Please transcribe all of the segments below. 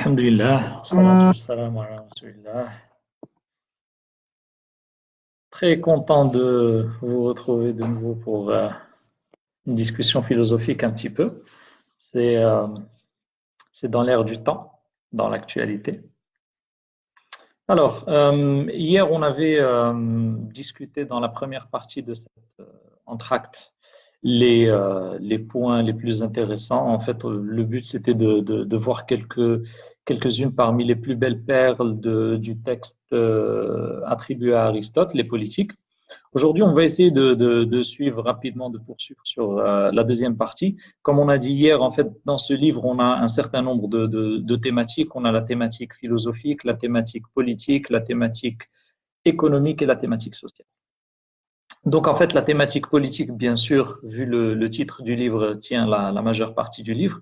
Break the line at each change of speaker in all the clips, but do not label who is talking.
Alhamdulillah, salatu wassalam ala rasulillah. Très content de vous retrouver de nouveau pour une discussion philosophique un petit peu. C'est c'est dans l'air du temps, dans l'actualité. Alors, hier, on avait discuté dans la première partie de cet entracte les points les plus intéressants. En fait, le but, c'était de voir quelques-unes parmi les plus belles perles du texte attribué à Aristote, les politiques. Aujourd'hui, on va essayer de suivre rapidement, de poursuivre sur la deuxième partie. Comme on a dit hier, en fait, dans ce livre, on a un certain nombre de thématiques. On a la thématique philosophique, la thématique politique, la thématique économique et la thématique sociale. Donc, en fait, la thématique politique, bien sûr, vu le titre du livre, tient la majeure partie du livre.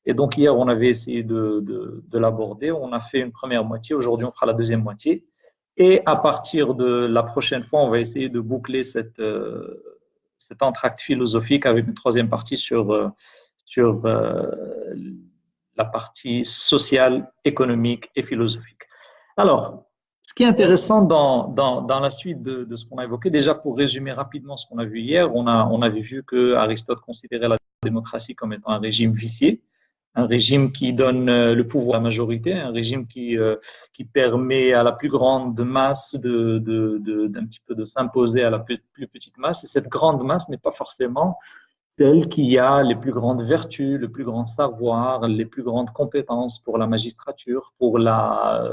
Et donc, hier, on avait essayé de l'aborder. On a fait une première moitié. Aujourd'hui, on fera la deuxième moitié. Et à partir de la prochaine fois, on va essayer de boucler cet entracte philosophique avec une troisième partie sur la partie sociale, économique et philosophique. Alors, ce qui est intéressant dans la suite de ce qu'on a évoqué, déjà pour résumer rapidement ce qu'on a vu hier, on avait vu que Aristote considérait la démocratie comme étant un régime vicié, un régime qui donne le pouvoir à la majorité, un régime qui permet à la plus grande masse d'un petit peu de s'imposer à la plus petite masse. Et cette grande masse n'est pas forcément celle qui a les plus grandes vertus, le plus grand savoir, les plus grandes compétences pour la magistrature, pour la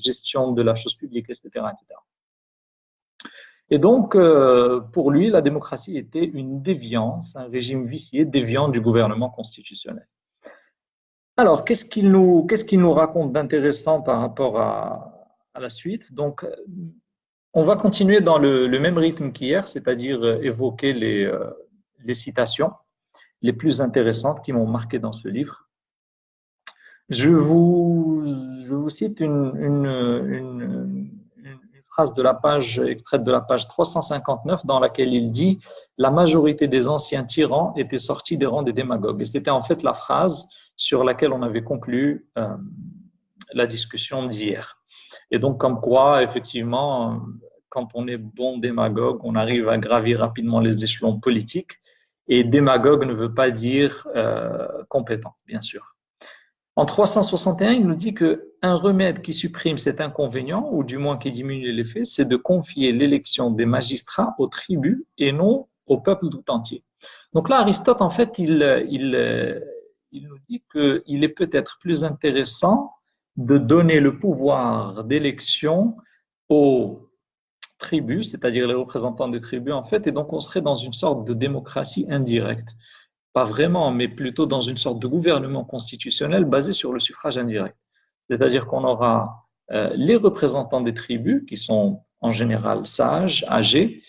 gestion de la chose publique, etc., etc. Et donc, pour lui, la démocratie était une déviance, un régime vicié, déviant du gouvernement constitutionnel. Alors, qu'est-ce qu'il nous raconte d'intéressant par rapport à la suite? Donc, on va continuer dans le même rythme qu'hier, c'est-à-dire évoquer les citations les plus intéressantes qui m'ont marqué dans ce livre. Je vous cite une phrase de la page, extraite de la page 359, dans laquelle il dit « La majorité des anciens tyrans étaient sortis des rangs des démagogues ». Et c'était en fait la phrase sur laquelle on avait conclu la discussion d'hier. Et donc, comme quoi, effectivement, quand on est bon démagogue, on arrive à gravir rapidement les échelons politiques. Et démagogue ne veut pas dire compétent, bien sûr. En 361, il nous dit qu'un remède qui supprime cet inconvénient, ou du moins qui diminue l'effet, c'est de confier l'élection des magistrats aux tribus et non au peuple tout entier. Donc là, Aristote, en fait, il nous dit qu'il est peut-être plus intéressant de donner le pouvoir d'élection aux tribus, c'est-à-dire les représentants des tribus, en fait, et donc on serait dans une sorte de démocratie indirecte. Pas vraiment, mais plutôt dans une sorte de gouvernement constitutionnel basé sur le suffrage indirect. C'est-à-dire qu'on aura les représentants des tribus, qui sont en général sages, âgés,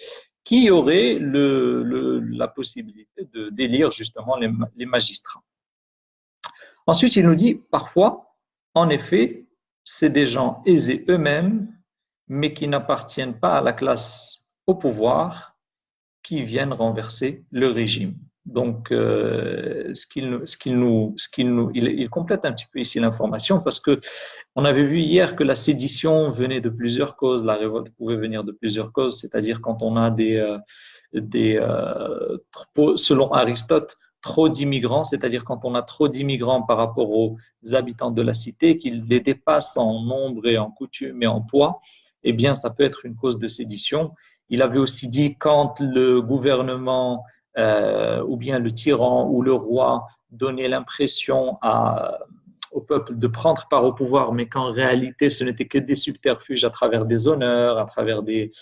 qui auraient la possibilité d'élire justement les magistrats. Ensuite, il nous dit, parfois, en effet, c'est des gens aisés eux-mêmes, mais qui n'appartiennent pas à la classe au pouvoir, qui viennent renverser le régime. Donc, il complète un petit peu ici l'information parce que on avait vu hier que la sédition venait de plusieurs causes, la révolte pouvait venir de plusieurs causes, c'est-à-dire quand on a selon Aristote, trop d'immigrants, c'est-à-dire quand on a trop d'immigrants par rapport aux habitants de la cité, qu'ils les dépassent en nombre et en coutume et en poids, eh bien, ça peut être une cause de sédition. Il avait aussi dit quand le gouvernement ou bien le tyran ou le roi donnait l'impression au peuple de prendre part au pouvoir, mais qu'en réalité, ce n'était que des subterfuges à travers des honneurs, à travers des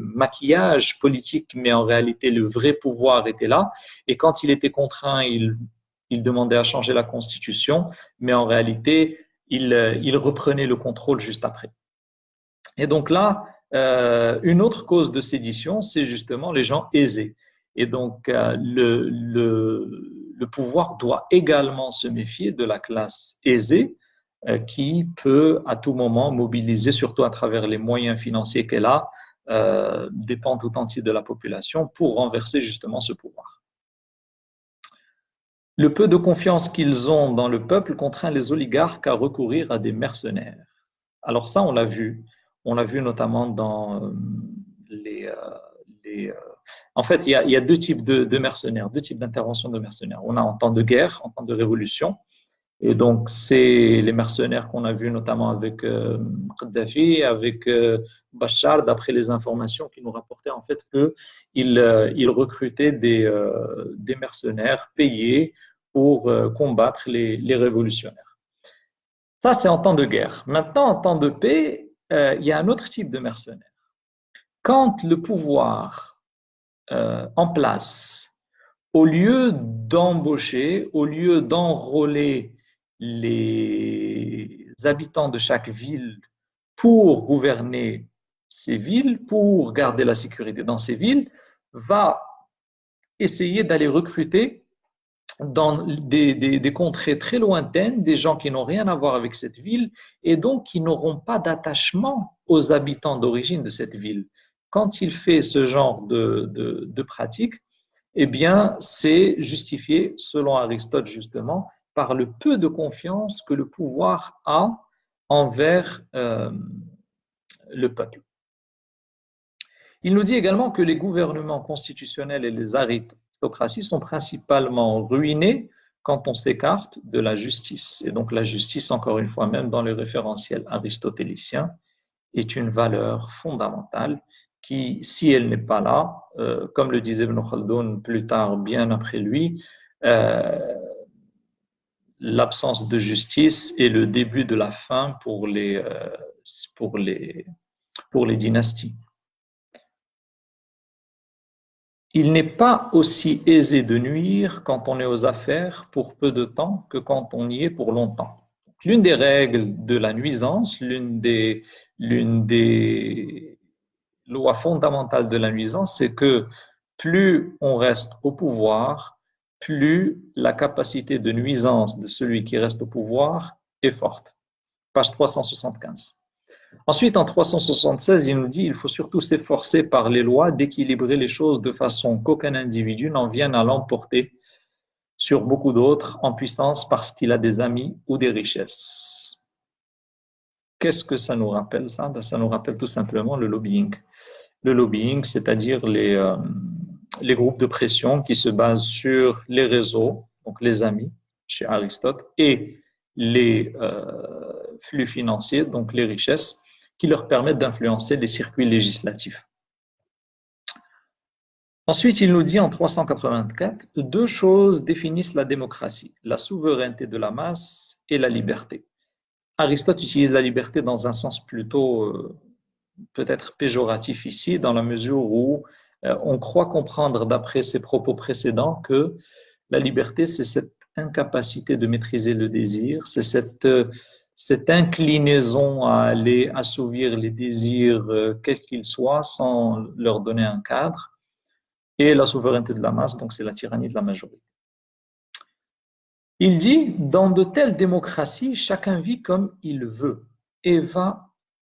maquillages politiques, mais en réalité, le vrai pouvoir était là. Et quand il était contraint, il demandait à changer la constitution, mais en réalité, il reprenait le contrôle juste après. Et donc là, une autre cause de sédition, c'est justement les gens aisés. Et donc, le pouvoir doit également se méfier de la classe aisée qui peut à tout moment mobiliser, surtout à travers les moyens financiers qu'elle a, des pans tout entiers de la population pour renverser justement ce pouvoir. Le peu de confiance qu'ils ont dans le peuple contraint les oligarques à recourir à des mercenaires. Alors ça, on l'a vu. On l'a vu notamment dans les... les en fait, il y a deux types de mercenaires, deux types d'interventions de mercenaires. On a en temps de guerre, en temps de révolution. Et donc, c'est les mercenaires qu'on a vus notamment avec Kadhafi, avec Bachar, d'après les informations qui nous rapportaient en fait qu'il recrutait des mercenaires payés pour combattre les révolutionnaires. Ça, c'est en temps de guerre. Maintenant, en temps de paix, il y a un autre type de mercenaires. Quand le pouvoir en place, au lieu d'embaucher, au lieu d'enrôler les habitants de chaque ville pour gouverner ces villes, pour garder la sécurité dans ces villes, va essayer d'aller recruter dans des contrées très lointaines, des gens qui n'ont rien à voir avec cette ville et donc qui n'auront pas d'attachement aux habitants d'origine de cette ville. Quand il fait ce genre de pratique, eh bien, c'est justifié, selon Aristote justement, par le peu de confiance que le pouvoir a envers le peuple. Il nous dit également que les gouvernements constitutionnels et les aristocraties sont principalement ruinés quand on s'écarte de la justice. Et donc la justice, encore une fois, même dans le référentiel aristotélicien, est une valeur fondamentale qui, si elle n'est pas là, comme le disait Ibn Khaldoun plus tard, bien après lui, l'absence de justice est le début de la fin pour les dynasties. Il n'est pas aussi aisé de nuire quand on est aux affaires pour peu de temps que quand on y est pour longtemps. L'une des règles de la nuisance, l'une des lois fondamentales de la nuisance, c'est que plus on reste au pouvoir, plus la capacité de nuisance de celui qui reste au pouvoir est forte. Page 375. Ensuite, en 376, il nous dit il faut surtout s'efforcer par les lois d'équilibrer les choses de façon qu'aucun individu n'en vienne à l'emporter sur beaucoup d'autres en puissance parce qu'il a des amis ou des richesses. Qu'est-ce que ça nous rappelle, ça? Ça nous rappelle tout simplement le lobbying. Le lobbying, c'est-à-dire les groupes de pression qui se basent sur les réseaux, donc les amis chez Aristote, et les flux financiers, donc les richesses, qui leur permettent d'influencer les circuits législatifs. Ensuite, il nous dit en 384, deux choses définissent la démocratie, la souveraineté de la masse et la liberté. Aristote utilise la liberté dans un sens plutôt peut-être péjoratif ici, dans la mesure où on croit comprendre d'après ses propos précédents que la liberté, c'est cette incapacité de maîtriser le désir, c'est cette inclinaison à aller assouvir les désirs quels qu'ils soient sans leur donner un cadre, et la souveraineté de la masse, donc c'est la tyrannie de la majorité. Il dit, dans de telles démocraties, chacun vit comme il veut et va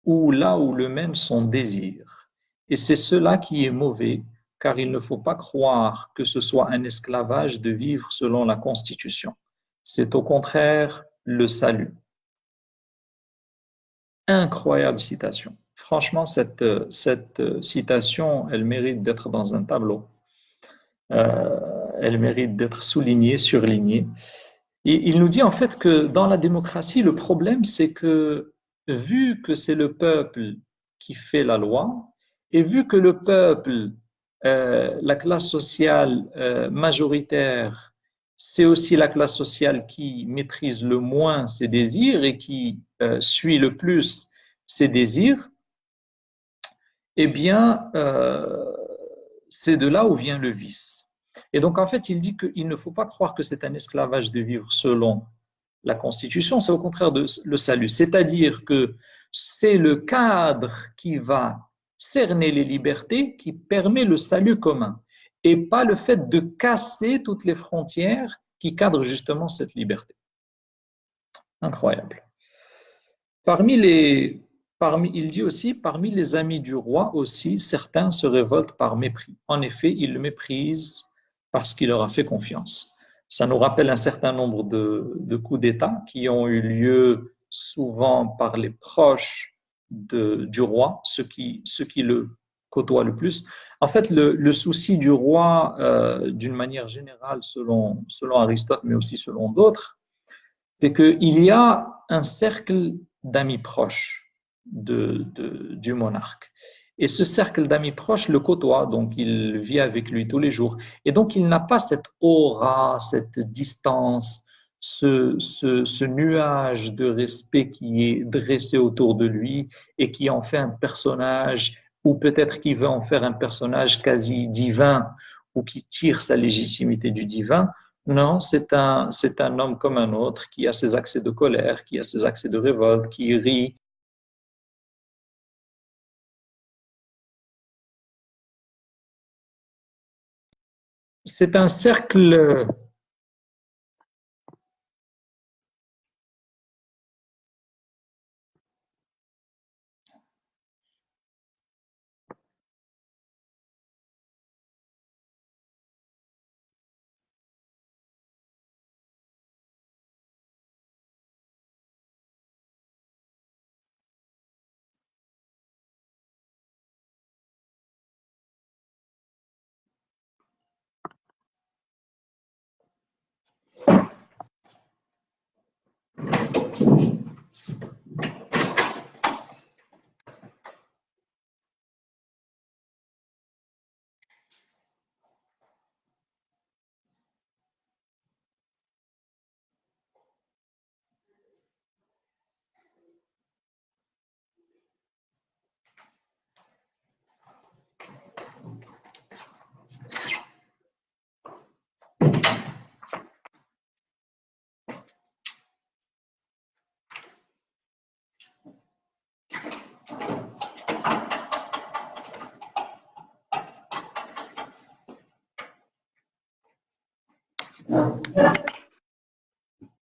là où le mène son désir. Et c'est cela qui est mauvais, car il ne faut pas croire que ce soit un esclavage de vivre selon la Constitution. C'est au contraire le salut. Incroyable citation. Franchement, cette citation, elle mérite d'être dans un tableau. Elle mérite d'être soulignée, surlignée. Et il nous dit en fait que dans la démocratie, le problème, c'est que vu que c'est le peuple qui fait la loi, et vu que le peuple, la classe sociale majoritaire, c'est aussi la classe sociale qui maîtrise le moins ses désirs et qui suit le plus ses désirs, eh bien, c'est de là où vient le vice. Et donc, en fait, il dit qu'il ne faut pas croire que c'est un esclavage de vivre selon la Constitution, c'est au contraire le salut. C'est-à-dire que c'est le cadre qui va cerner les libertés qui permet le salut commun et pas le fait de casser toutes les frontières qui cadrent justement cette liberté. Incroyable. Il dit aussi, parmi les amis du roi aussi, certains se révoltent par mépris. En effet, ils le méprisent parce qu'il leur a fait confiance. Ça nous rappelle un certain nombre de coups d'État qui ont eu lieu souvent par les proches du roi, ceux qui le côtoient le plus. En fait, le souci du roi, d'une manière générale, selon Aristote, mais aussi selon d'autres, c'est qu'il y a un cercle d'amis proches du monarque. Et ce cercle d'amis proches le côtoie, donc il vit avec lui tous les jours. Et donc il n'a pas cette aura, cette distance, ce nuage de respect qui est dressé autour de lui et qui en fait un personnage, ou peut-être qui veut en faire un personnage quasi divin, ou qui tire sa légitimité du divin. Non, c'est un homme comme un autre qui a ses accès de colère, qui a ses accès de révolte, qui rit. C'est un cercle.